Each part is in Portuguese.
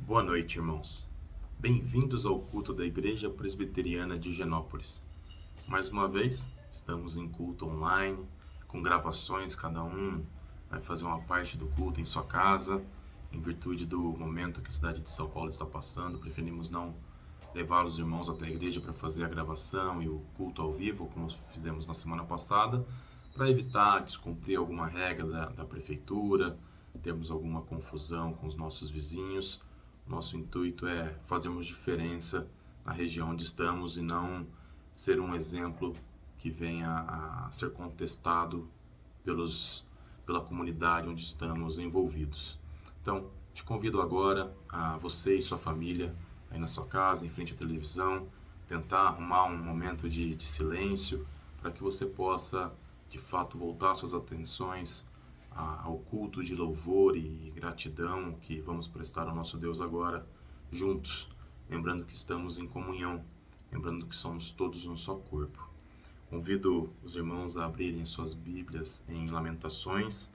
Boa noite, irmãos. Bem-vindos ao culto da Igreja Presbiteriana de Genópolis. Mais uma vez, estamos em culto online, com gravações, cada um vai fazer uma parte do culto em sua casa. Em virtude do momento que a cidade de São Paulo está passando, preferimos não levar os irmãos até a igreja para fazer a gravação e o culto ao vivo, como fizemos na semana passada, para evitar descumprir alguma regra da prefeitura, termos alguma confusão com os nossos vizinhos. Nosso intuito é fazermos diferença na região onde estamos e não ser um exemplo que venha a ser contestado pela comunidade onde estamos envolvidos. Então, te convido agora a você e sua família, aí na sua casa, em frente à televisão, tentar arrumar um momento de silêncio para que você possa, de fato, voltar suas atenções ao culto de louvor e gratidão que vamos prestar ao nosso Deus agora, juntos, lembrando que estamos em comunhão, lembrando que somos todos um só corpo. Convido os irmãos a abrirem suas Bíblias em Lamentações.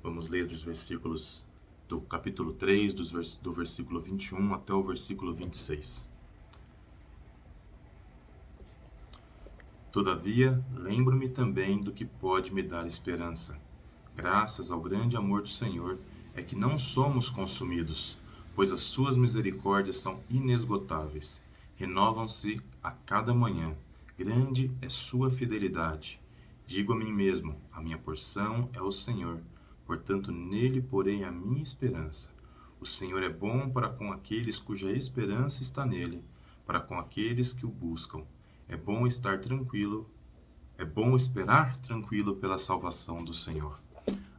Vamos ler dos versículos do capítulo 3, do versículo 21 até o versículo 26. Todavia, lembro-me também do que pode me dar esperança. Graças ao grande amor do Senhor é que não somos consumidos, pois as suas misericórdias são inesgotáveis. Renovam-se a cada manhã. Grande é sua fidelidade. Digo a mim mesmo, a minha porção é o Senhor, portanto nele porei a minha esperança. O Senhor é bom para com aqueles cuja esperança está nele, para com aqueles que o buscam. É bom esperar tranquilo pela salvação do Senhor.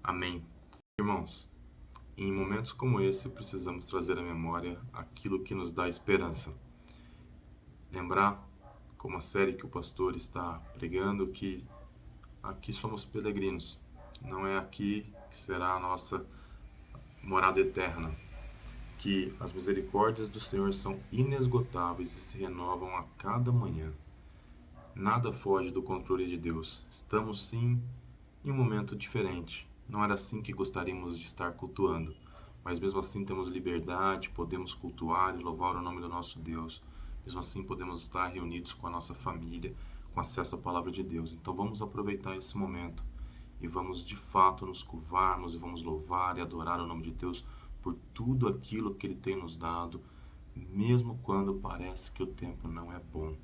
Amém. Irmãos, em momentos como esse, precisamos trazer à memória aquilo que nos dá esperança. Lembrar, como a série que o pastor está pregando, que aqui somos peregrinos. Não é aqui que será a nossa morada eterna. Que as misericórdias do Senhor são inesgotáveis e se renovam a cada manhã. Nada foge do controle de Deus. Estamos, sim, em um momento diferente. Não era assim que gostaríamos de estar cultuando, mas mesmo assim temos liberdade, podemos cultuar e louvar o nome do nosso Deus. Mesmo assim podemos estar reunidos com a nossa família, com acesso à palavra de Deus. Então vamos aproveitar esse momento e vamos de fato nos curvarmos e vamos louvar e adorar o nome de Deus por tudo aquilo que Ele tem nos dado, mesmo quando parece que o tempo não é bom.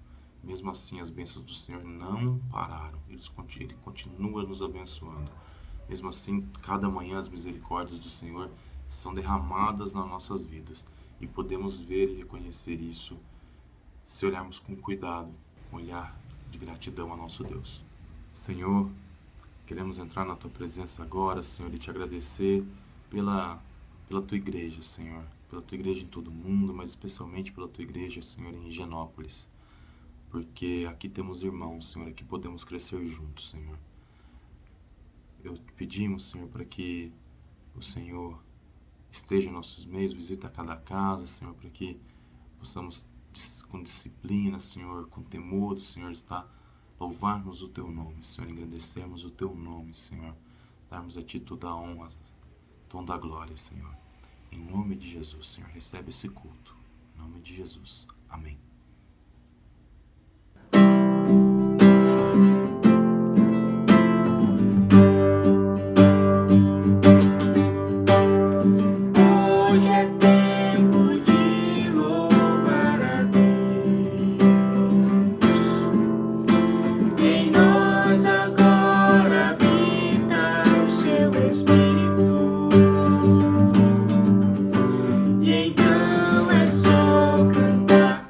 Mesmo assim as bênçãos do Senhor não pararam, Ele continua nos abençoando. Mesmo assim, cada manhã as misericórdias do Senhor são derramadas nas nossas vidas e podemos ver e reconhecer isso se olharmos com cuidado, um olhar de gratidão ao nosso Deus. Senhor, queremos entrar na Tua presença agora, Senhor, e Te agradecer pela Tua igreja, Senhor, pela Tua igreja em todo o mundo, mas especialmente pela Tua igreja, Senhor, em Genópolis, porque aqui temos irmãos, Senhor, aqui podemos crescer juntos, Senhor. Eu te pedimos, Senhor, para que o Senhor esteja em nossos meios, visita cada casa, Senhor, para que possamos, com disciplina, Senhor, com temor do Senhor, louvarmos o Teu nome, Senhor, engrandecermos o Teu nome, Senhor, darmos a Ti toda a honra, toda a glória, Senhor. Em nome de Jesus, Senhor, recebe esse culto. Em nome de Jesus. Amém. E então é só cantar.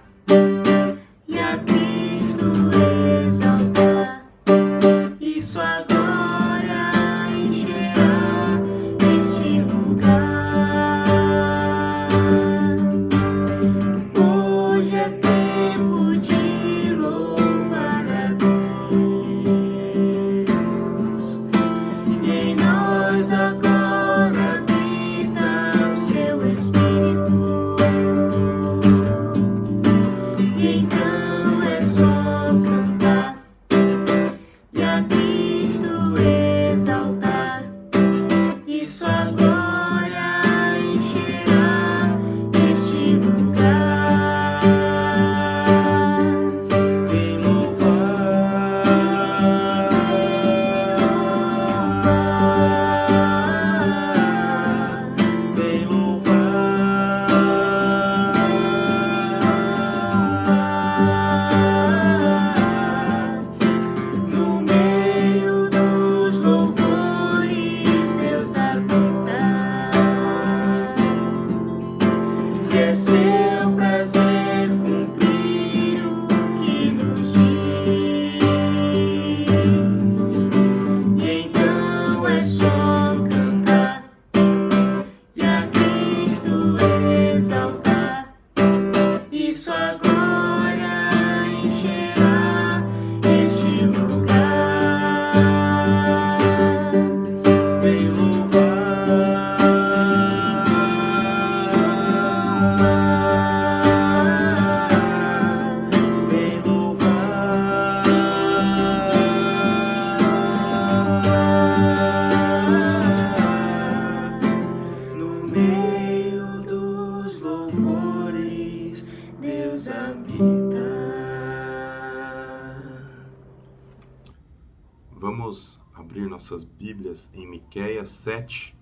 Vamos abrir nossas Bíblias em Miqueias 7,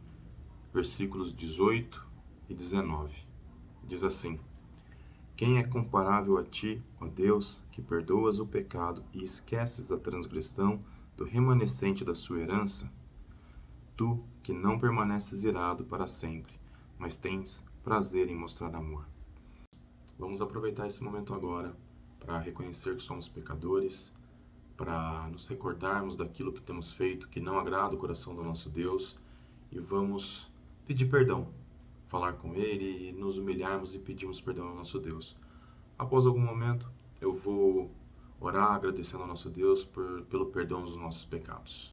versículos 18 e 19. Diz assim: Quem é comparável a ti, ó Deus, que perdoas o pecado e esqueces a transgressão do remanescente da sua herança? Tu, que não permaneces irado para sempre, mas tens prazer em mostrar amor. Vamos aproveitar esse momento agora para reconhecer que somos pecadores, para nos recordarmos daquilo que temos feito que não agrada o coração do nosso Deus, e vamos pedir perdão, falar com Ele e nos humilharmos e pedirmos perdão ao nosso Deus. Após algum momento, eu vou orar agradecendo ao nosso Deus pelo perdão dos nossos pecados.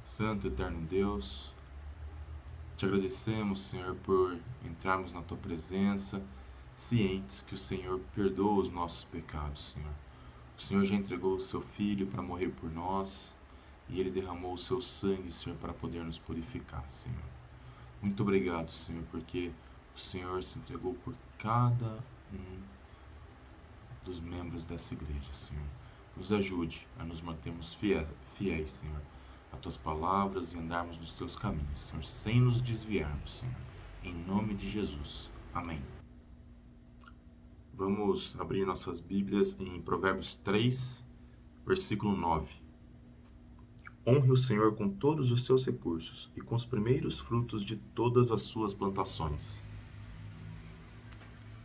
Santo e eterno Deus, te agradecemos, Senhor, por entrarmos na Tua presença, cientes que o Senhor perdoa os nossos pecados, Senhor. O Senhor já entregou o Seu Filho para morrer por nós, e Ele derramou o Seu sangue, Senhor, para poder nos purificar, Senhor. Muito obrigado, Senhor, porque o Senhor se entregou por cada um dos membros dessa igreja, Senhor. Nos ajude a nos mantermos fiéis, Senhor, a Tuas palavras e andarmos nos Teus caminhos, Senhor, sem nos desviarmos, Senhor. Em nome de Jesus. Amém. Vamos abrir nossas Bíblias em Provérbios 3, versículo 9. Honre o Senhor com todos os seus recursos e com os primeiros frutos de todas as suas plantações.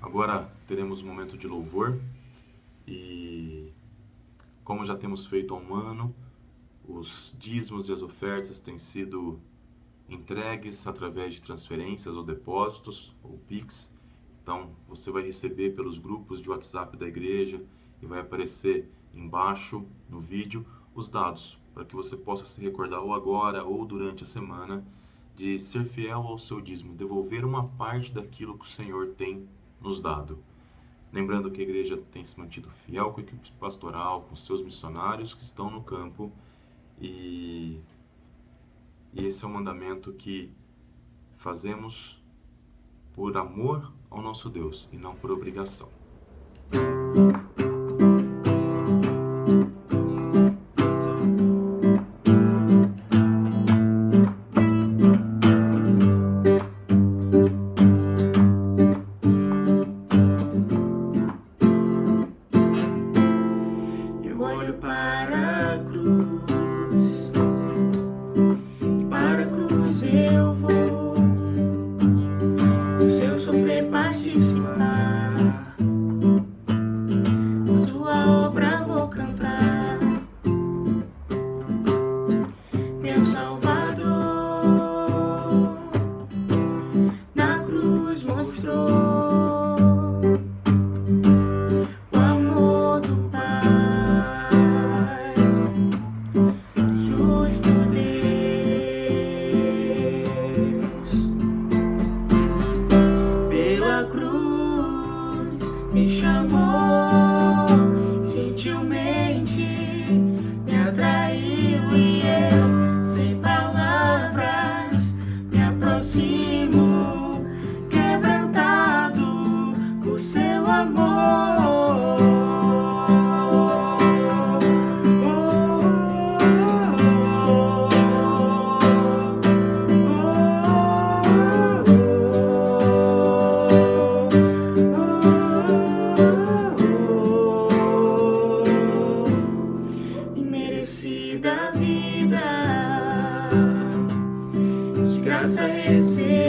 Agora teremos um momento de louvor e, como já temos feito há um ano, os dízimos e as ofertas têm sido entregues através de transferências ou depósitos ou Pix. Então, você vai receber pelos grupos de WhatsApp da igreja e vai aparecer embaixo no vídeo os dados para que você possa se recordar ou agora ou durante a semana de ser fiel ao seu dízimo, devolver uma parte daquilo que o Senhor tem nos dado. Lembrando que a igreja tem se mantido fiel com a equipe pastoral, com seus missionários que estão no campo, e esse é um mandamento que fazemos por amor ao nosso Deus e não por obrigação. Eu olho para a cruz, e para a cruz eu vou. Se eu sofrer, participar, sua obra vou cantar. Meu Salvador na cruz mostrou o amor do Pai, do justo Deus. Pela cruz me chamou, gentilmente me atraiu, e eu, sem palavras, me aproximo, quebrantado por seu amor. Imerecida vida, de graça recebi.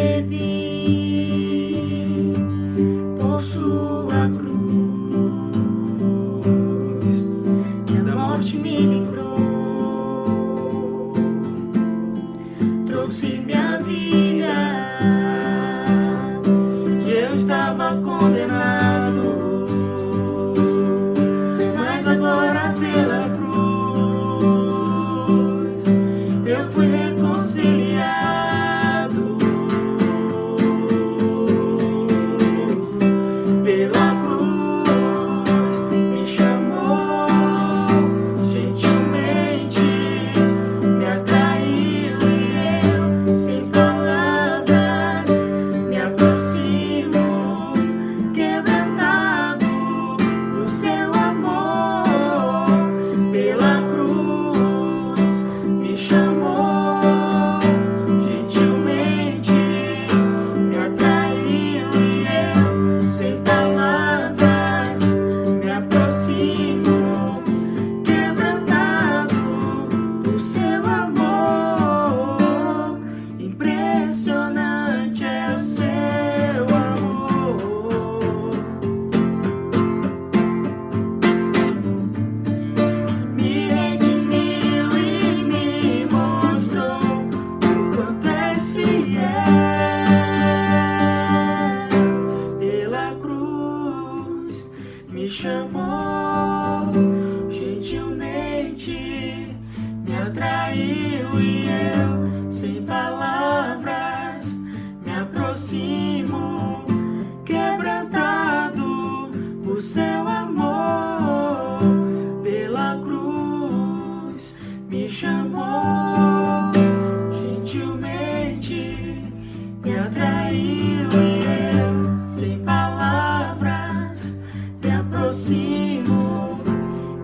me atraiu e eu, sem palavras, me aproximo,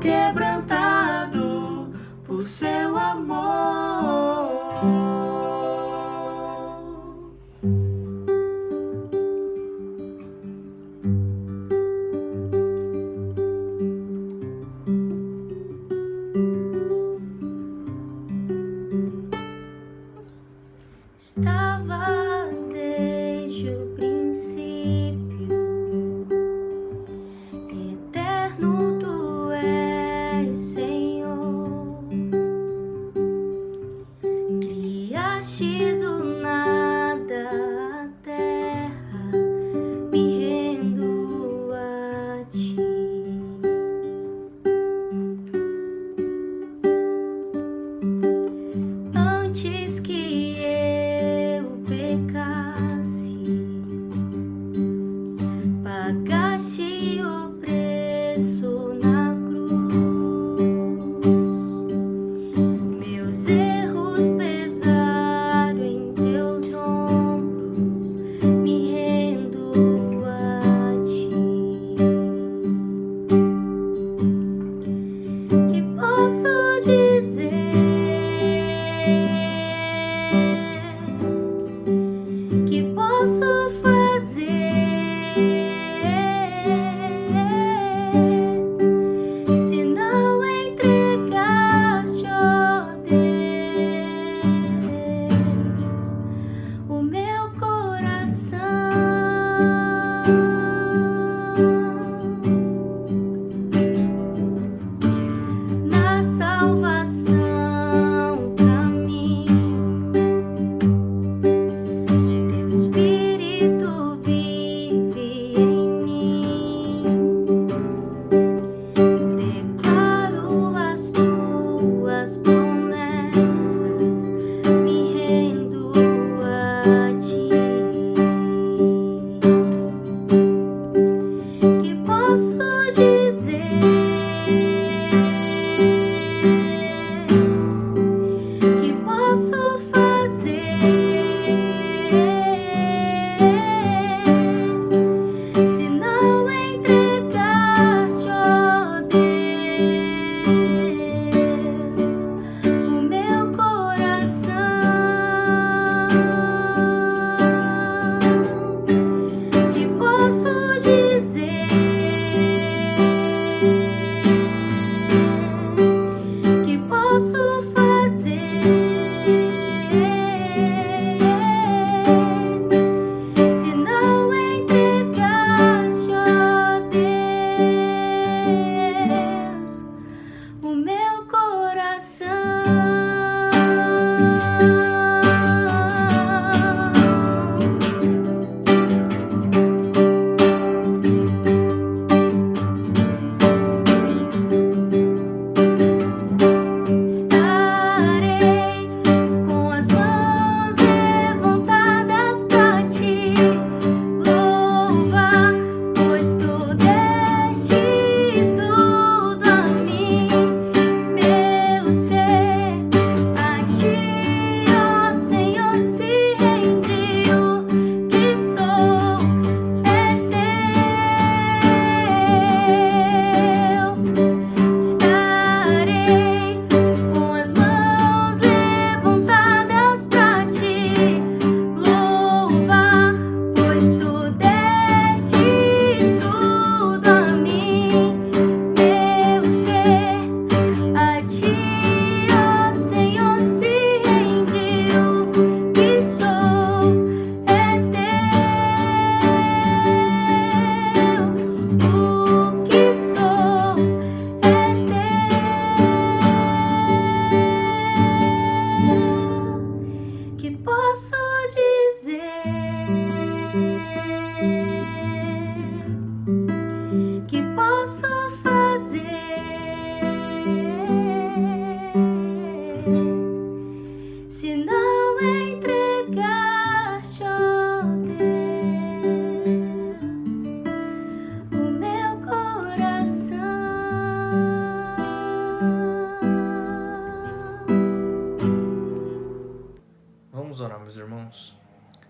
quebrantado por seu amor. Estavas desde o princípio, eterno tu és, Senhor. Criaste do nada a terra, me rendo a ti. Antes que pecasse,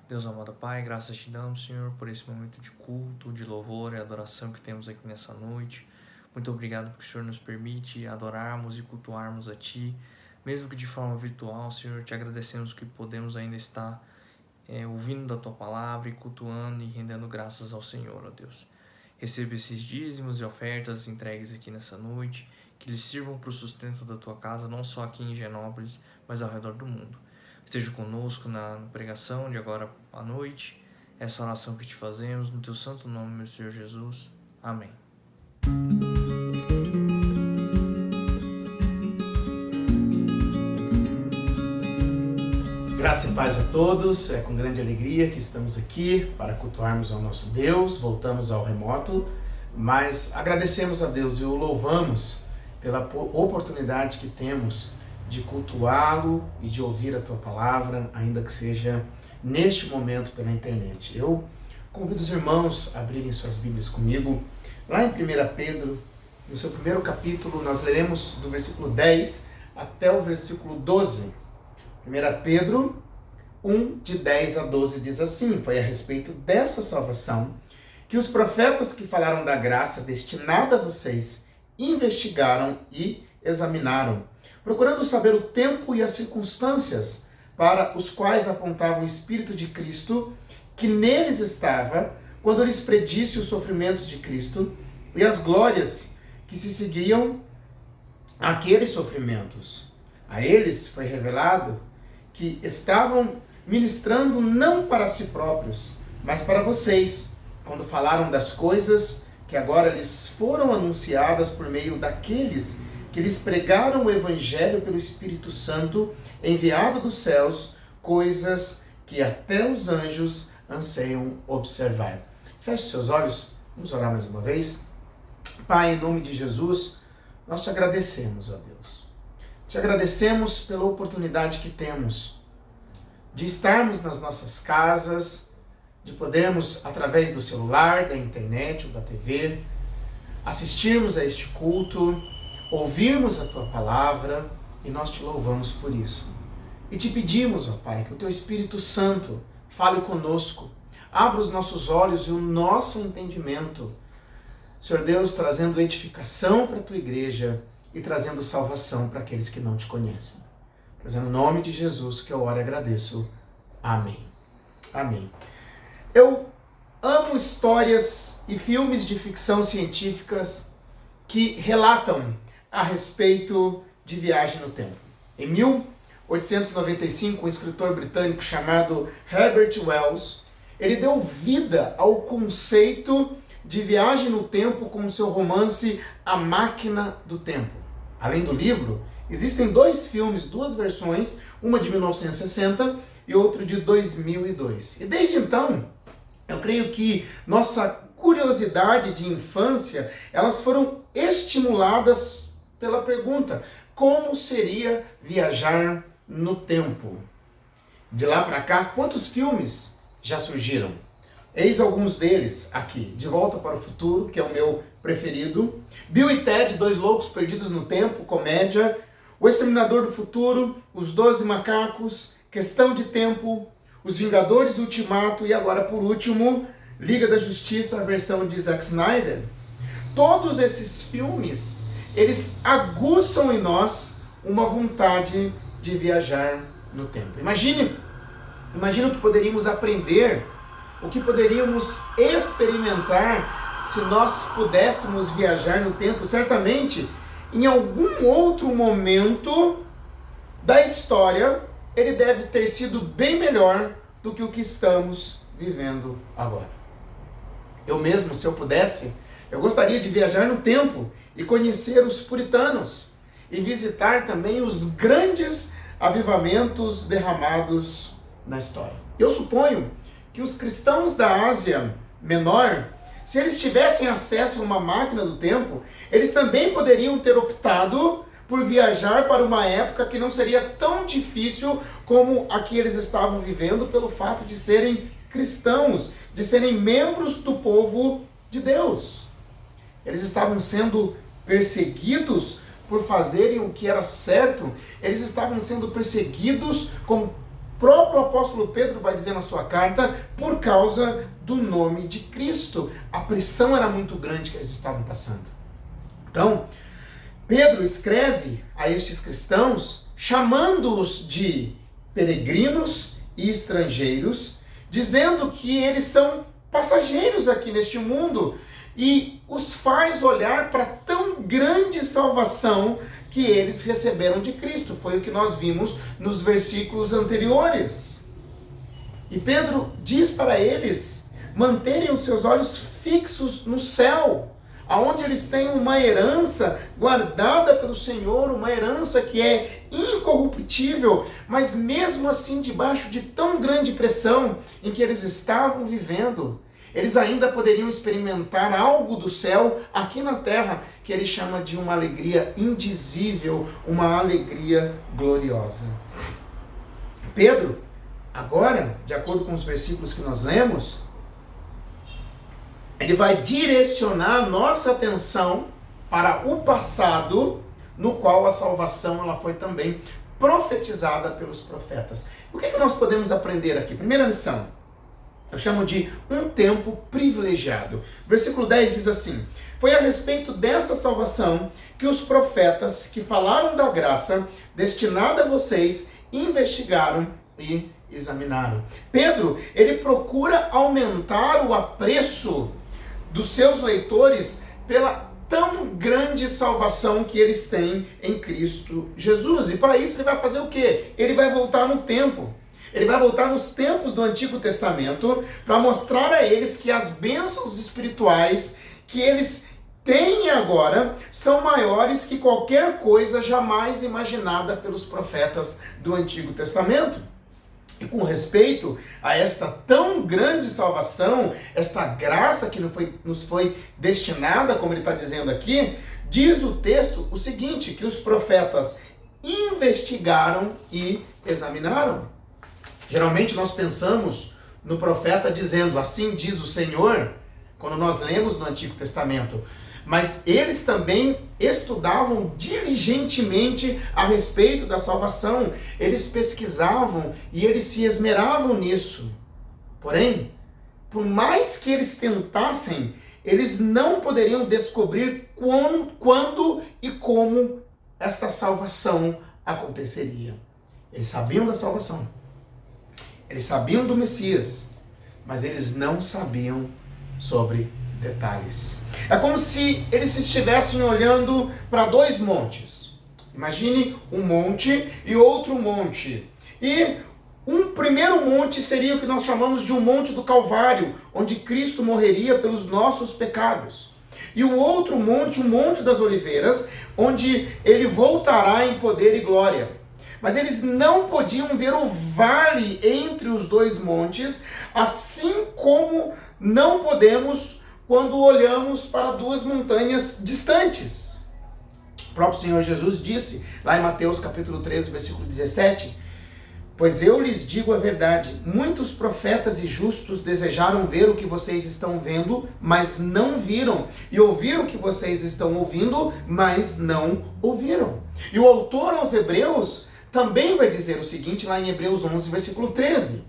Deus amado Pai, graças te damos, Senhor, por esse momento de culto, de louvor e adoração que temos aqui nessa noite. Muito obrigado porque o Senhor nos permite adorarmos e cultuarmos a Ti, mesmo que de forma virtual, Senhor. Te agradecemos que podemos ainda estar ouvindo da Tua palavra e cultuando e rendendo graças ao Senhor, ó Deus. Receba esses dízimos e ofertas entregues aqui nessa noite, que lhes sirvam para o sustento da Tua casa, não só aqui em Higienópolis, mas ao redor do mundo. Esteja conosco na pregação de agora à noite, essa oração que te fazemos, no Teu santo nome, meu Senhor Jesus. Amém. Graça e paz a todos, é com grande alegria que estamos aqui para cultuarmos ao nosso Deus. Voltamos ao remoto, mas agradecemos a Deus e o louvamos pela oportunidade que temos de cultuá-lo e de ouvir a Tua palavra, ainda que seja neste momento pela internet. Eu convido os irmãos a abrirem suas Bíblias comigo, lá em 1 Pedro, no seu primeiro capítulo, nós leremos do versículo 10 até o versículo 12. 1 Pedro 1, de 10 a 12 diz assim: foi a respeito dessa salvação que os profetas que falaram da graça destinada a vocês investigaram e examinaram, procurando saber o tempo e as circunstâncias para os quais apontava o Espírito de Cristo, que neles estava, quando lhes predisse os sofrimentos de Cristo e as glórias que se seguiam àqueles sofrimentos. A eles foi revelado que estavam ministrando não para si próprios, mas para vocês, quando falaram das coisas que agora lhes foram anunciadas por meio daqueles que lhes pregaram o Evangelho pelo Espírito Santo, enviado dos céus, coisas que até os anjos anseiam observar. Feche seus olhos, vamos orar mais uma vez. Pai, em nome de Jesus, nós te agradecemos, ó Deus. Te agradecemos pela oportunidade que temos de estarmos nas nossas casas, de podermos, através do celular, da internet ou da TV, assistirmos a este culto, ouvirmos a Tua palavra, e nós te louvamos por isso. E te pedimos, ó Pai, que o Teu Espírito Santo fale conosco, abra os nossos olhos e o nosso entendimento, Senhor Deus, trazendo edificação para a Tua igreja e trazendo salvação para aqueles que não te conhecem. Pois é no nome de Jesus que eu oro e agradeço. Amém. Amém. Eu amo histórias e filmes de ficção científicas que relatam a respeito de viagem no tempo. Em 1895, um escritor britânico chamado Herbert Wells, ele deu vida ao conceito de viagem no tempo com o seu romance A Máquina do Tempo. Além do livro, existem 2 filmes, 2 versões, uma de 1960 e outra de 2002. E desde então, eu creio que nossa curiosidade de infância, elas foram estimuladas pela pergunta: como seria viajar no tempo? De lá para cá, quantos filmes já surgiram? Eis alguns deles aqui. De Volta para o Futuro, que é o meu preferido. Bill e Ted, 2 loucos perdidos no tempo, comédia. O Exterminador do Futuro, Os 12 Macacos, Questão de Tempo, Os Vingadores Ultimato e agora, por último, Liga da Justiça, a versão de Zack Snyder. Todos esses filmes, eles aguçam em nós uma vontade de viajar no tempo. Imagine o que poderíamos aprender, o que poderíamos experimentar se nós pudéssemos viajar no tempo. Certamente, em algum outro momento da história, ele deve ter sido bem melhor do que o que estamos vivendo agora. Eu mesmo, se eu pudesse, eu gostaria de viajar no tempo e conhecer os puritanos e visitar também os grandes avivamentos derramados na história. Eu suponho que os cristãos da Ásia Menor, se eles tivessem acesso a uma máquina do tempo, eles também poderiam ter optado por viajar para uma época que não seria tão difícil como a que eles estavam vivendo, pelo fato de serem cristãos, de serem membros do povo de Deus. Eles estavam sendo perseguidos por fazerem o que era certo, eles estavam sendo perseguidos como próprio apóstolo Pedro vai dizer na sua carta, por causa do nome de Cristo. A pressão era muito grande que eles estavam passando. Então, Pedro escreve a estes cristãos, chamando-os de peregrinos e estrangeiros, dizendo que eles são passageiros aqui neste mundo, e os faz olhar para tão grande salvação que eles receberam de Cristo. Foi o que nós vimos nos versículos anteriores. E Pedro diz para eles manterem os seus olhos fixos no céu, aonde eles têm uma herança guardada pelo Senhor, uma herança que é incorruptível, mas mesmo assim, debaixo de tão grande pressão em que eles estavam vivendo, eles ainda poderiam experimentar algo do céu aqui na terra, que ele chama de uma alegria indizível, uma alegria gloriosa. Pedro, agora, de acordo com os versículos que nós lemos, ele vai direcionar a nossa atenção para o passado, no qual a salvação ela foi também profetizada pelos profetas. O que nós podemos aprender aqui? Primeira lição, eu chamo de um tempo privilegiado. Versículo 10 diz assim: foi a respeito dessa salvação que os profetas que falaram da graça destinada a vocês investigaram e examinaram. Pedro, ele procura aumentar o apreço dos seus leitores pela tão grande salvação que eles têm em Cristo Jesus. E para isso ele vai fazer o quê? Ele vai voltar no tempo. Ele vai voltar nos tempos do Antigo Testamento para mostrar a eles que as bênçãos espirituais que eles têm agora são maiores que qualquer coisa jamais imaginada pelos profetas do Antigo Testamento. E com respeito a esta tão grande salvação, esta graça que nos foi destinada, como ele está dizendo aqui, diz o texto o seguinte, que os profetas investigaram e examinaram. Geralmente nós pensamos no profeta dizendo, assim diz o Senhor, quando nós lemos no Antigo Testamento. Mas eles também estudavam diligentemente a respeito da salvação. Eles pesquisavam e eles se esmeravam nisso. Porém, por mais que eles tentassem, eles não poderiam descobrir quando e como esta salvação aconteceria. Eles sabiam da salvação. Eles sabiam do Messias, mas eles não sabiam sobre detalhes. É como se eles estivessem olhando para dois montes. Imagine um monte e outro monte. E um primeiro monte seria o que nós chamamos de um monte do Calvário, onde Cristo morreria pelos nossos pecados. E o outro monte, o Monte das Oliveiras, onde ele voltará em poder e glória. Mas eles não podiam ver o vale entre os dois montes, assim como não podemos quando olhamos para duas montanhas distantes. O próprio Senhor Jesus disse, lá em Mateus capítulo 13, versículo 17, pois eu lhes digo a verdade, muitos profetas e justos desejaram ver o que vocês estão vendo, mas não viram, e ouvir o que vocês estão ouvindo, mas não ouviram. E o autor aos Hebreus também vai dizer o seguinte, lá em Hebreus 11, versículo 13.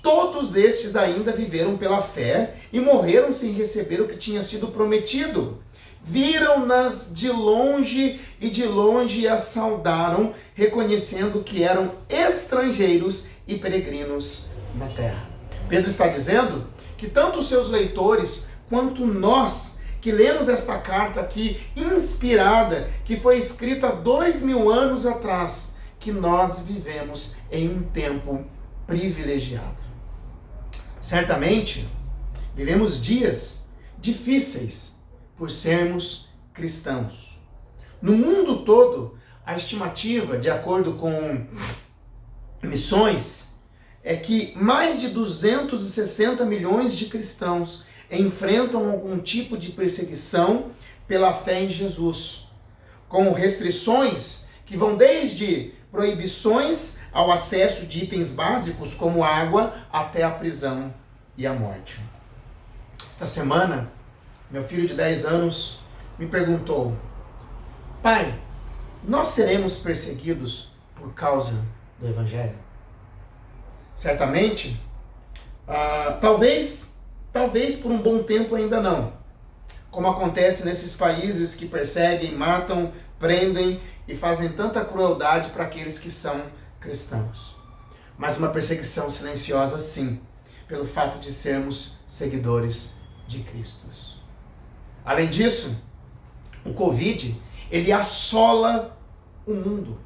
Todos estes ainda viveram pela fé e morreram sem receber o que tinha sido prometido. Viram-nas de longe e de longe as saudaram, reconhecendo que eram estrangeiros e peregrinos na terra. Pedro está dizendo que tanto os seus leitores quanto nós, que lemos esta carta aqui, inspirada, que foi escrita 2000 anos atrás, que nós vivemos em um tempo privilegiado. Certamente, vivemos dias difíceis por sermos cristãos. No mundo todo, a estimativa, de acordo com missões, é que mais de 260 milhões de cristãos enfrentam algum tipo de perseguição pela fé em Jesus, com restrições que vão desde proibições ao acesso de itens básicos como água até a prisão e a morte. Esta semana, meu filho de 10 anos me perguntou, pai, nós seremos perseguidos por causa do Evangelho? Certamente, talvez por um bom tempo ainda não, como acontece nesses países que perseguem, matam, prendem e fazem tanta crueldade para aqueles que são cristãos. Mas uma perseguição silenciosa, sim, pelo fato de sermos seguidores de Cristo. Além disso, o Covid, ele assola o mundo.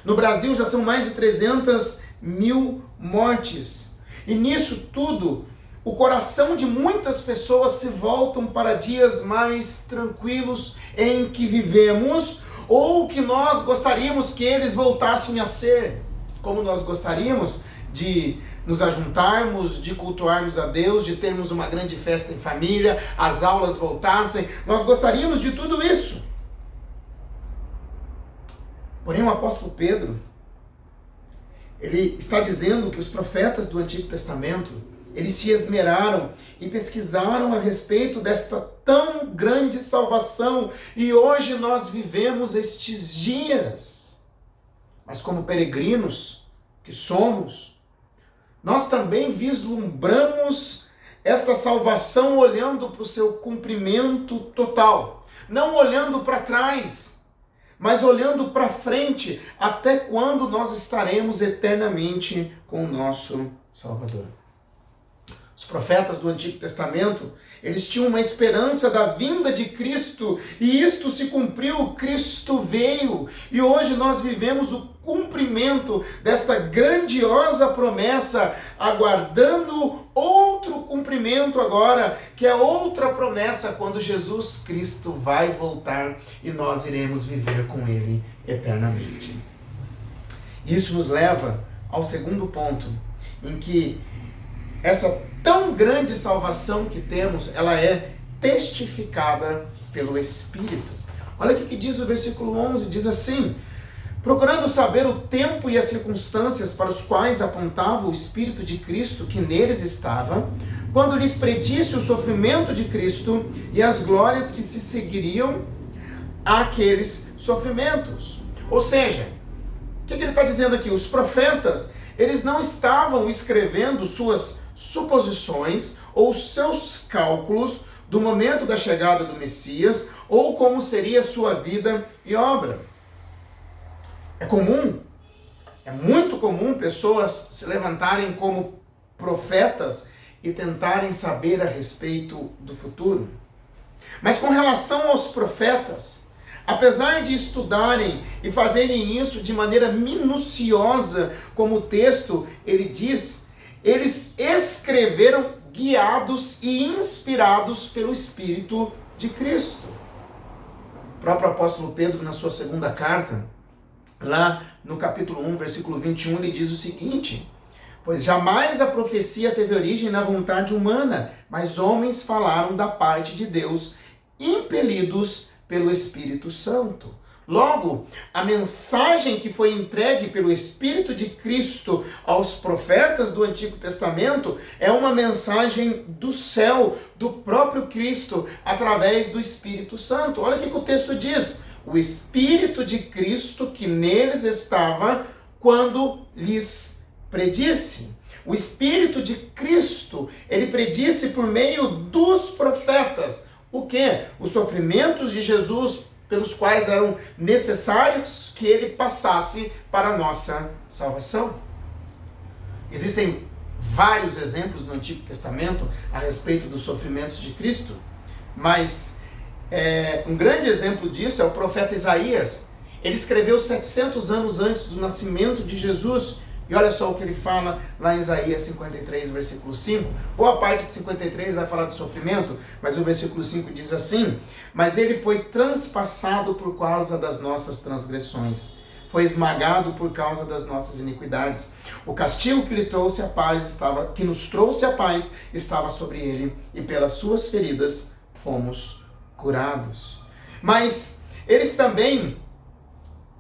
No Brasil já são mais de 300 mil mortes. E nisso tudo, o coração de muitas pessoas se voltam para dias mais tranquilos em que vivemos, ou que nós gostaríamos que eles voltassem a ser. Como nós gostaríamos de nos ajuntarmos, de cultuarmos a Deus, de termos uma grande festa em família, as aulas voltassem. Nós gostaríamos de tudo isso. Porém, o apóstolo Pedro, ele está dizendo que os profetas do Antigo Testamento, eles se esmeraram e pesquisaram a respeito desta tão grande salvação. E hoje nós vivemos estes dias. Mas como peregrinos que somos, nós também vislumbramos esta salvação olhando para o seu cumprimento total. Não olhando para trás, mas olhando para frente, até quando nós estaremos eternamente com o nosso Salvador. Os profetas do Antigo Testamento, eles tinham uma esperança da vinda de Cristo, e isto se cumpriu, Cristo veio, e hoje nós vivemos o cumprimento desta grandiosa promessa, aguardando outro cumprimento agora, que é outra promessa quando Jesus Cristo vai voltar e nós iremos viver com Ele eternamente. Isso nos leva ao segundo ponto, em que essa tão grande salvação que temos, ela é testificada pelo Espírito. Olha o que diz o versículo 11, diz assim: procurando saber o tempo e as circunstâncias para os quais apontava o Espírito de Cristo que neles estava, quando lhes predisse o sofrimento de Cristo e as glórias que se seguiriam àqueles sofrimentos. Ou seja, o que ele está dizendo aqui? Os profetas, eles não estavam escrevendo suas suposições ou seus cálculos do momento da chegada do Messias ou como seria sua vida e obra. É muito comum pessoas se levantarem como profetas e tentarem saber a respeito do futuro. Mas com relação aos profetas, apesar de estudarem e fazerem isso de maneira minuciosa, como o texto ele diz, eles escreveram guiados e inspirados pelo Espírito de Cristo. O próprio apóstolo Pedro, na sua segunda carta, lá no capítulo 1, versículo 21, ele diz o seguinte: pois jamais a profecia teve origem na vontade humana, mas homens falaram da parte de Deus, impelidos pelo Espírito Santo. Logo, a mensagem que foi entregue pelo Espírito de Cristo aos profetas do Antigo Testamento é uma mensagem do céu, do próprio Cristo, através do Espírito Santo. Olha o que o texto diz: o Espírito de Cristo que neles estava quando lhes predisse. O Espírito de Cristo, ele predisse por meio dos profetas. O quê? Os sofrimentos de Jesus, pelos quais eram necessários que ele passasse para a nossa salvação. Existem vários exemplos no Antigo Testamento a respeito dos sofrimentos de Cristo, mas um grande exemplo disso é o profeta Isaías. Ele escreveu 700 anos antes do nascimento de Jesus. E olha só o que ele fala lá em Isaías 53, versículo 5. Boa parte de 53 vai falar do sofrimento, mas o versículo 5 diz assim: mas ele foi transpassado por causa das nossas transgressões, foi esmagado por causa das nossas iniquidades. O castigo que que nos trouxe a paz estava sobre ele, e pelas suas feridas fomos curados. Mas eles também,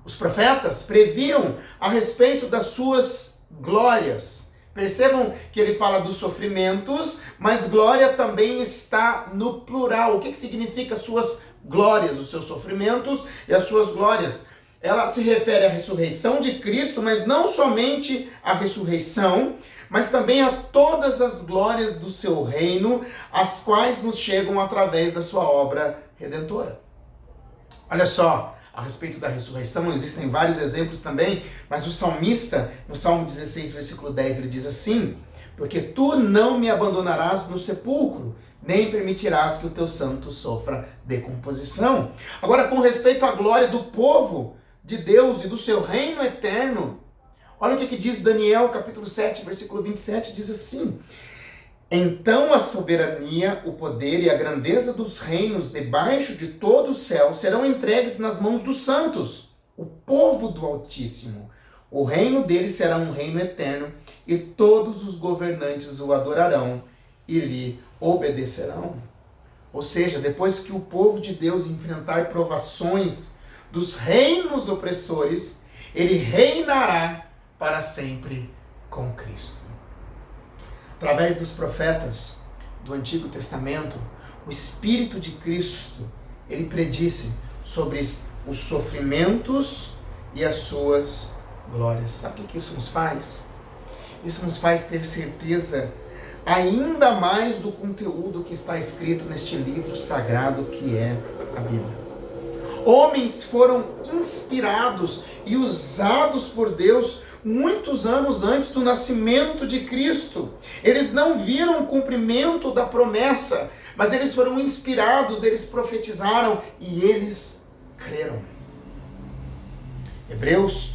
os profetas, previam a respeito das suas glórias. Percebam que ele fala dos sofrimentos, mas glória também está no plural. O que significa suas glórias? Os seus sofrimentos e as suas glórias. Ela se refere à ressurreição de Cristo, mas não somente à ressurreição, mas também a todas as glórias do seu reino, as quais nos chegam através da sua obra redentora. Olha só, a respeito da ressurreição, existem vários exemplos também, mas o salmista, no Salmo 16, versículo 10, ele diz assim: porque tu não me abandonarás no sepulcro, nem permitirás que o teu santo sofra decomposição. Agora, com respeito à glória do povo de Deus e do seu reino eterno, olha o que diz Daniel, capítulo 7, versículo 27, diz assim: então a soberania, o poder e a grandeza dos reinos debaixo de todo o céu serão entregues nas mãos dos santos, o povo do Altíssimo. O reino dele será um reino eterno, e todos os governantes o adorarão e lhe obedecerão. Ou seja, depois que o povo de Deus enfrentar provações dos reinos opressores, ele reinará para sempre com Cristo. Através dos profetas do Antigo Testamento, o Espírito de Cristo, ele predisse sobre os sofrimentos e as suas glórias. Sabe o que isso nos faz? Isso nos faz ter certeza ainda mais do conteúdo que está escrito neste livro sagrado que é a Bíblia. Homens foram inspirados e usados por Deus muitos anos antes do nascimento de Cristo. Eles não viram o cumprimento da promessa, mas eles foram inspirados, eles profetizaram e eles creram. Hebreus,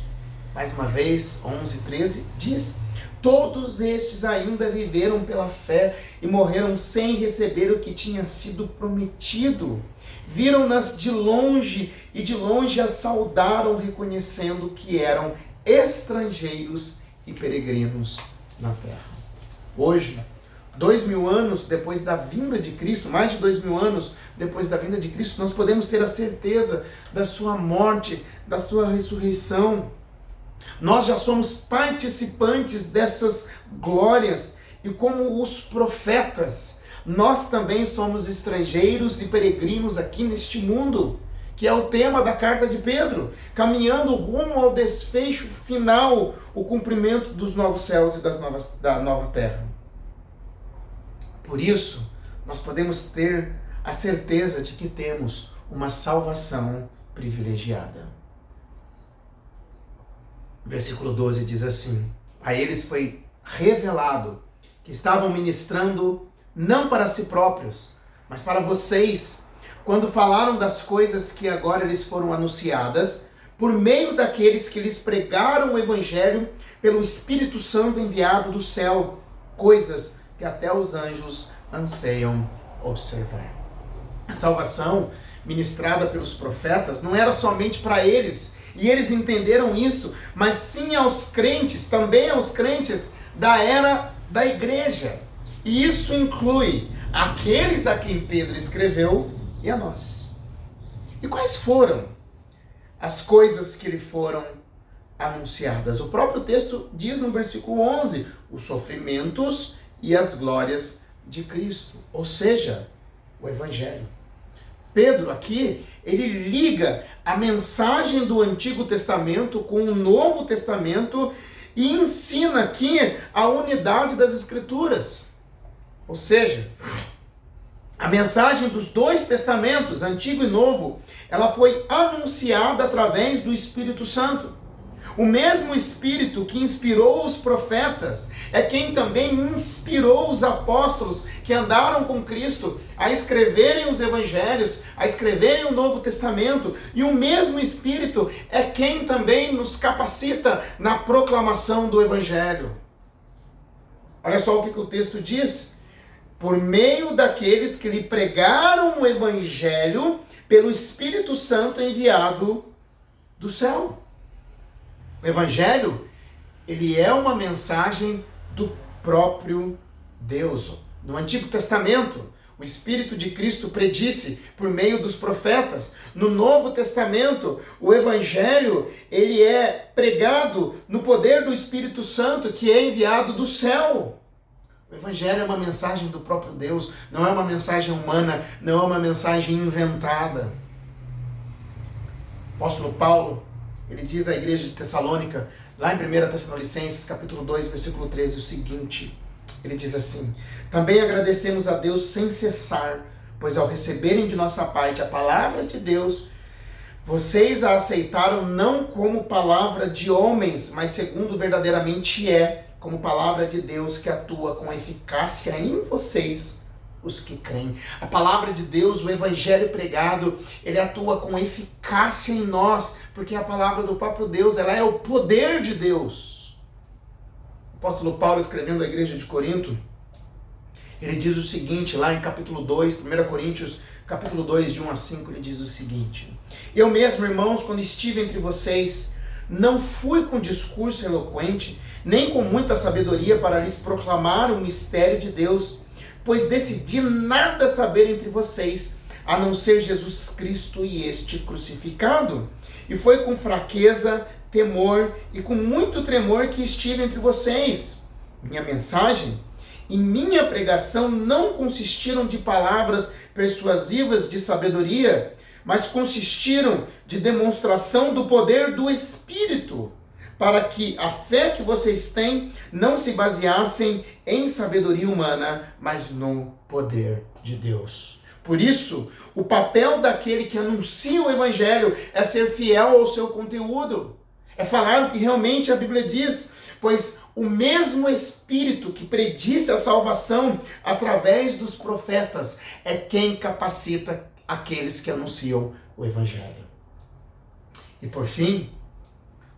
mais uma vez, 11:13, diz: todos estes ainda viveram pela fé e morreram sem receber o que tinha sido prometido. Viram-nas de longe e de longe as saudaram, reconhecendo que eram estrangeiros e peregrinos na terra. Hoje, 2000 anos depois da vinda de Cristo, mais de 2000 anos depois da vinda de Cristo, nós podemos ter a certeza da sua morte, da sua ressurreição. Nós já somos participantes dessas glórias e como os profetas, nós também somos estrangeiros e peregrinos aqui neste mundo, que é o tema da carta de Pedro, caminhando rumo ao desfecho final, o cumprimento dos novos céus e da nova terra. Por isso, nós podemos ter a certeza de que temos uma salvação privilegiada. Versículo 12 diz assim: a eles foi revelado que estavam ministrando não para si próprios, mas para vocês, quando falaram das coisas que agora lhes foram anunciadas, por meio daqueles que lhes pregaram o Evangelho pelo Espírito Santo enviado do céu, coisas que até os anjos anseiam observar. A salvação ministrada pelos profetas não era somente para eles, e eles entenderam isso, mas sim aos crentes, também aos crentes da era da igreja. E isso inclui aqueles a quem Pedro escreveu e a nós. E quais foram as coisas que lhe foram anunciadas? O próprio texto diz no versículo 11, os sofrimentos e as glórias de Cristo, ou seja, o Evangelho. Pedro aqui, ele liga a mensagem do Antigo Testamento com o Novo Testamento e ensina aqui a unidade das Escrituras. Ou seja, a mensagem dos dois testamentos, Antigo e Novo, ela foi anunciada através do Espírito Santo. O mesmo Espírito que inspirou os profetas é quem também inspirou os apóstolos que andaram com Cristo a escreverem os evangelhos, a escreverem o Novo Testamento. E o mesmo Espírito é quem também nos capacita na proclamação do evangelho. Olha só o que o texto diz. Por meio daqueles que lhe pregaram o evangelho pelo Espírito Santo enviado do céu. O Evangelho, ele é uma mensagem do próprio Deus. No Antigo Testamento, o Espírito de Cristo predisse por meio dos profetas. No Novo Testamento, o Evangelho, ele é pregado no poder do Espírito Santo, que é enviado do céu. O Evangelho é uma mensagem do próprio Deus, não é uma mensagem humana, não é uma mensagem inventada. O apóstolo Paulo, ele diz à igreja de Tessalônica, Lá em 1 Tessalonicenses, capítulo 2, versículo 13, o seguinte, ele diz assim: também agradecemos a Deus sem cessar, pois ao receberem de nossa parte a palavra de Deus, vocês a aceitaram não como palavra de homens, mas segundo verdadeiramente é, como palavra de Deus que atua com eficácia em vocês, os que creem. A palavra de Deus, o evangelho pregado, ele atua com eficácia em nós, porque a palavra do próprio Deus, ela é o poder de Deus. O apóstolo Paulo, escrevendo à igreja de Corinto, ele diz o seguinte, lá em capítulo 2, 1 Coríntios, capítulo 2, de 1 a 5, ele diz o seguinte: eu mesmo, irmãos, quando estive entre vocês, não fui com discurso eloquente, nem com muita sabedoria para lhes proclamar o mistério de Deus, pois decidi nada saber entre vocês, a não ser Jesus Cristo e este crucificado. E foi com fraqueza, temor e com muito tremor que estive entre vocês. Minha mensagem e minha pregação não consistiram de palavras persuasivas de sabedoria, mas consistiram de demonstração do poder do Espírito, para que a fé que vocês têm não se baseassem em sabedoria humana, mas no poder de Deus. Por isso, o papel daquele que anuncia o Evangelho é ser fiel ao seu conteúdo. É falar o que realmente a Bíblia diz, pois o mesmo Espírito que predisse a salvação através dos profetas é quem capacita aqueles que anunciam o Evangelho. E por fim,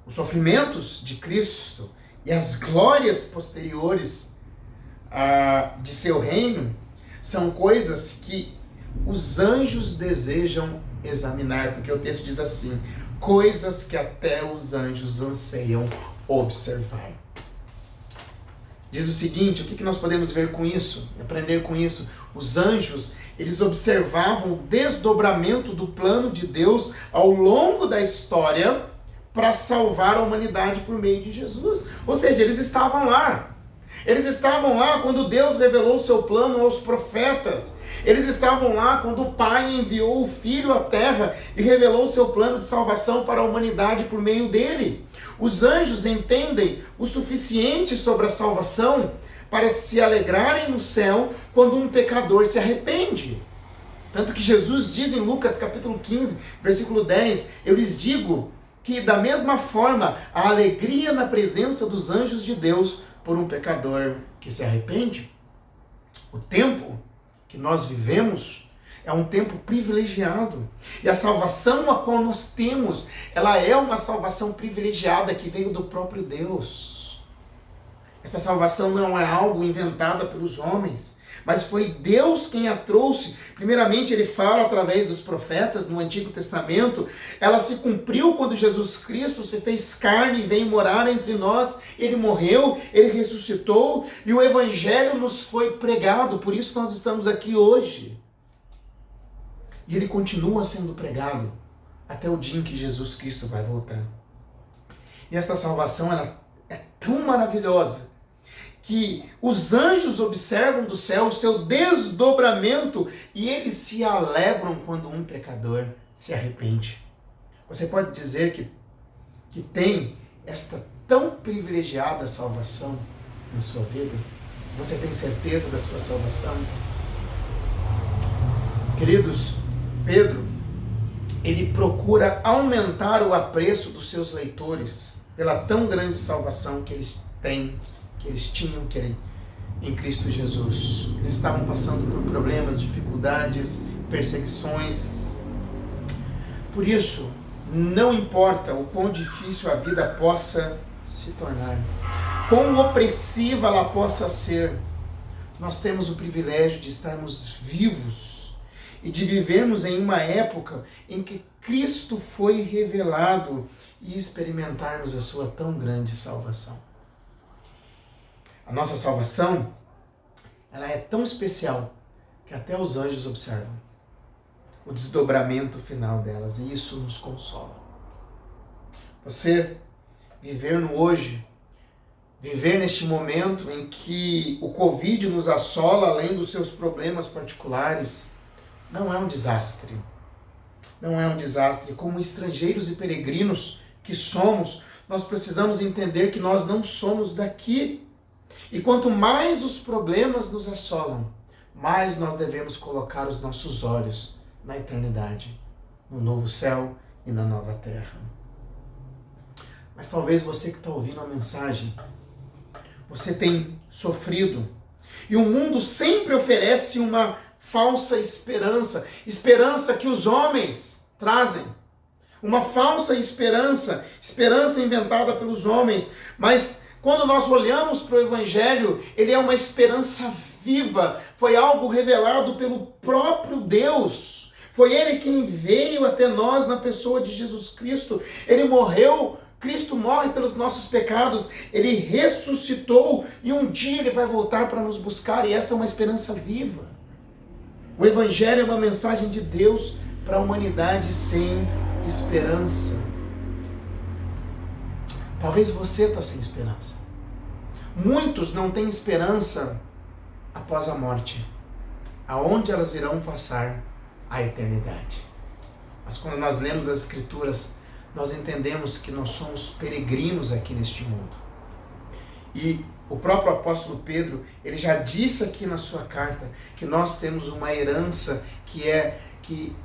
os sofrimentos de Cristo e as glórias posteriores de seu reino são coisas que os anjos desejam examinar, porque o texto diz assim: coisas que até os anjos anseiam observar. Diz o seguinte, o que nós podemos ver com isso, aprender com isso? Os anjos, eles observavam o desdobramento do plano de Deus ao longo da história para salvar a humanidade por meio de Jesus. Ou seja, eles estavam lá. Eles estavam lá quando Deus revelou o seu plano aos profetas. Eles estavam lá quando o Pai enviou o Filho à terra e revelou o seu plano de salvação para a humanidade por meio dele. Os anjos entendem o suficiente sobre a salvação para se alegrarem no céu quando um pecador se arrepende. Tanto que Jesus diz em Lucas capítulo 15, versículo 10, eu lhes digo que da mesma forma a alegria na presença dos anjos de Deus por um pecador que se arrepende. O tempo que nós vivemos é um tempo privilegiado. E a salvação a qual nós temos, ela é uma salvação privilegiada que veio do próprio Deus. Esta salvação não é algo inventado pelos homens, mas foi Deus quem a trouxe. Primeiramente, ele fala através dos profetas no Antigo Testamento. Ela se cumpriu quando Jesus Cristo se fez carne e veio morar entre nós. Ele morreu, ele ressuscitou e o Evangelho nos foi pregado. Por isso nós estamos aqui hoje. E ele continua sendo pregado até o dia em que Jesus Cristo vai voltar. E esta salvação ela é tão maravilhosa que os anjos observam do céu o seu desdobramento e eles se alegram quando um pecador se arrepende. Você pode dizer que tem esta tão privilegiada salvação na sua vida? Você tem certeza da sua salvação? Queridos, Pedro, ele procura aumentar o apreço dos seus leitores pela tão grande salvação que eles têm, que eles tinham em Cristo Jesus. Eles estavam passando por problemas, dificuldades, perseguições. Por isso, não importa o quão difícil a vida possa se tornar, quão opressiva ela possa ser, nós temos o privilégio de estarmos vivos e de vivermos em uma época em que Cristo foi revelado e experimentarmos a sua tão grande salvação. A nossa salvação, ela é tão especial que até os anjos observam o desdobramento final delas e isso nos consola. Você viver no hoje, viver neste momento em que o Covid nos assola além dos seus problemas particulares, não é um desastre. Não é um desastre. Como estrangeiros e peregrinos que somos, nós precisamos entender que nós não somos daqui. E quanto mais os problemas nos assolam, mais nós devemos colocar os nossos olhos na eternidade, no novo céu e na nova terra. Mas talvez você que está ouvindo a mensagem, você tem sofrido. E o mundo sempre oferece uma falsa esperança. Esperança que os homens trazem. Uma falsa esperança. Esperança inventada pelos homens. Mas quando nós olhamos para o Evangelho, ele é uma esperança viva. Foi algo revelado pelo próprio Deus. Foi ele quem veio até nós na pessoa de Jesus Cristo. Ele morreu. Cristo morre pelos nossos pecados, ele ressuscitou e um dia ele vai voltar para nos buscar, e esta é uma esperança viva. O Evangelho é uma mensagem de Deus para a humanidade sem esperança. Talvez você está sem esperança. Muitos não têm esperança após a morte, aonde elas irão passar a eternidade. Mas quando nós lemos as Escrituras, nós entendemos que nós somos peregrinos aqui neste mundo. E o próprio apóstolo Pedro, ele já disse aqui na sua carta que nós temos uma herança que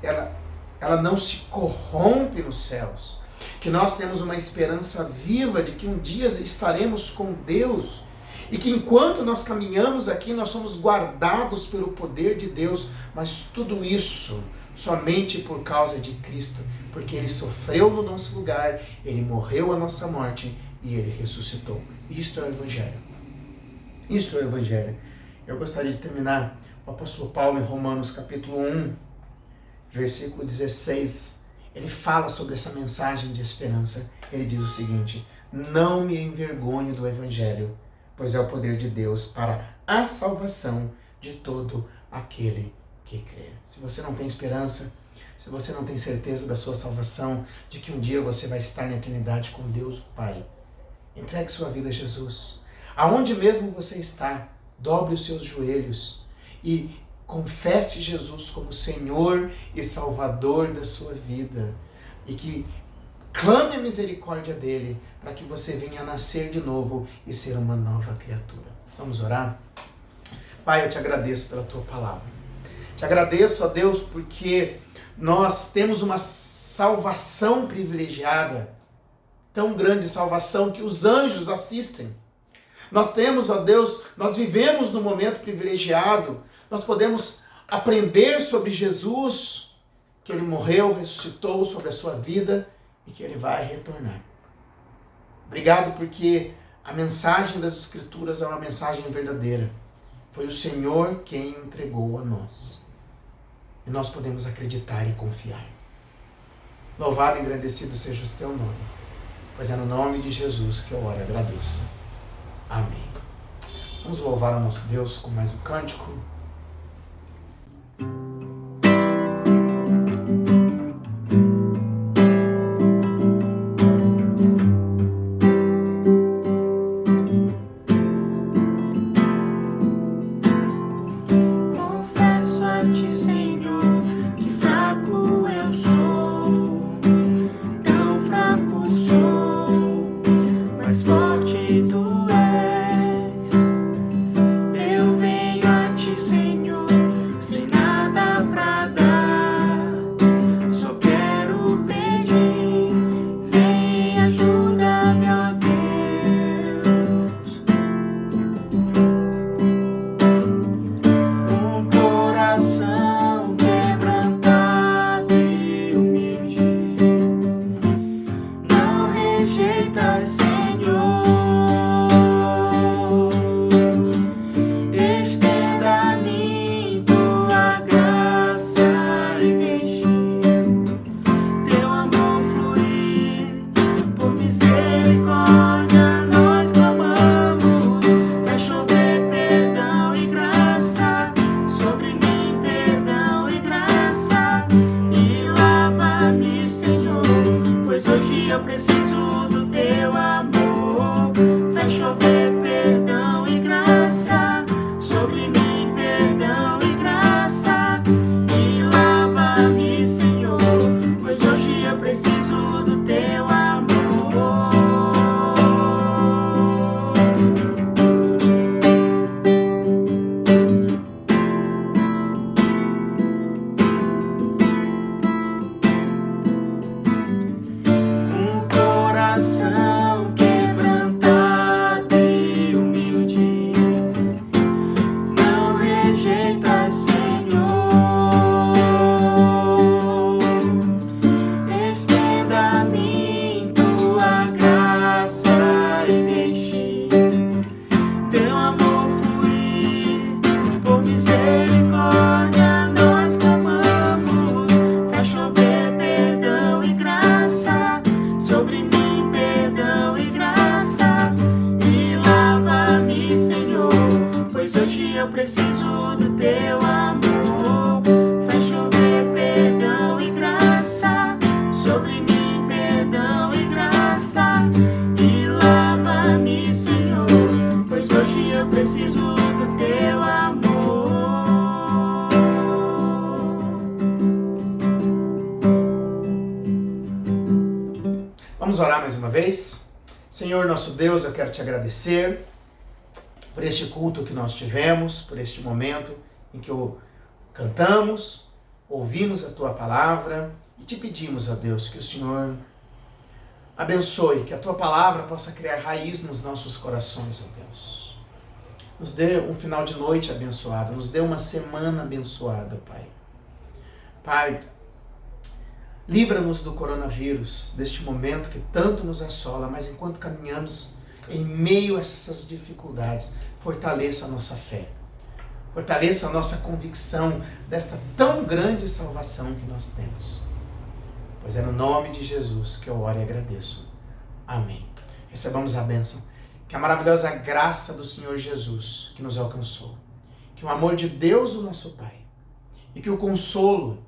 ela não se corrompe nos céus. Que nós temos uma esperança viva de que um dia estaremos com Deus. E que enquanto nós caminhamos aqui, nós somos guardados pelo poder de Deus. Mas tudo isso somente por causa de Cristo. Porque ele sofreu no nosso lugar, ele morreu a nossa morte e ele ressuscitou. Isto é o Evangelho. Isto é o Evangelho. Eu gostaria de terminar o apóstolo Paulo em Romanos capítulo 1, versículo 16. Ele fala sobre essa mensagem de esperança. Ele diz o seguinte: não me envergonho do Evangelho, pois é o poder de Deus para a salvação de todo aquele que crê. Se você não tem esperança, se você não tem certeza da sua salvação, de que um dia você vai estar na eternidade com Deus o Pai, entregue sua vida a Jesus. Aonde mesmo você está, dobre os seus joelhos e confesse Jesus como Senhor e Salvador da sua vida. E que clame a misericórdia dele para que você venha nascer de novo e ser uma nova criatura. Vamos orar? Pai, eu te agradeço pela tua palavra. Te agradeço, ó Deus, porque nós temos uma salvação privilegiada, tão grande salvação que os anjos assistem. Nós temos, ó Deus, nós vivemos num momento privilegiado, nós podemos aprender sobre Jesus, que ele morreu, ressuscitou, sobre a sua vida e que ele vai retornar. Obrigado porque a mensagem das Escrituras é uma mensagem verdadeira. Foi o Senhor quem entregou a nós. E nós podemos acreditar e confiar. Louvado e engrandecido seja o teu nome, pois é no nome de Jesus que eu oro e agradeço. Amém. Vamos louvar o nosso Deus com mais um cântico. Forte tu és, eu venho a te mais uma vez? Senhor nosso Deus, eu quero te agradecer por este culto que nós tivemos, por este momento em que cantamos, ouvimos a Tua palavra e te pedimos, ó Deus, que o Senhor abençoe, que a Tua palavra possa criar raiz nos nossos corações, ó Deus. Nos dê um final de noite abençoado, nos dê uma semana abençoada, Pai. Pai, livra-nos do coronavírus, deste momento que tanto nos assola, mas enquanto caminhamos em meio a essas dificuldades, fortaleça a nossa fé. Fortaleça a nossa convicção desta tão grande salvação que nós temos. Pois é no nome de Jesus que eu oro e agradeço. Amém. Recebamos a bênção. Que a maravilhosa graça do Senhor Jesus que nos alcançou, que o amor de Deus, o nosso Pai, e que o consolo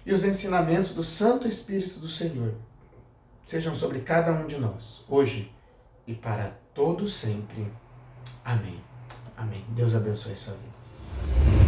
e os ensinamentos do Santo Espírito do Senhor sejam sobre cada um de nós, hoje e para todo sempre. Amém. Amém. Deus abençoe a sua vida.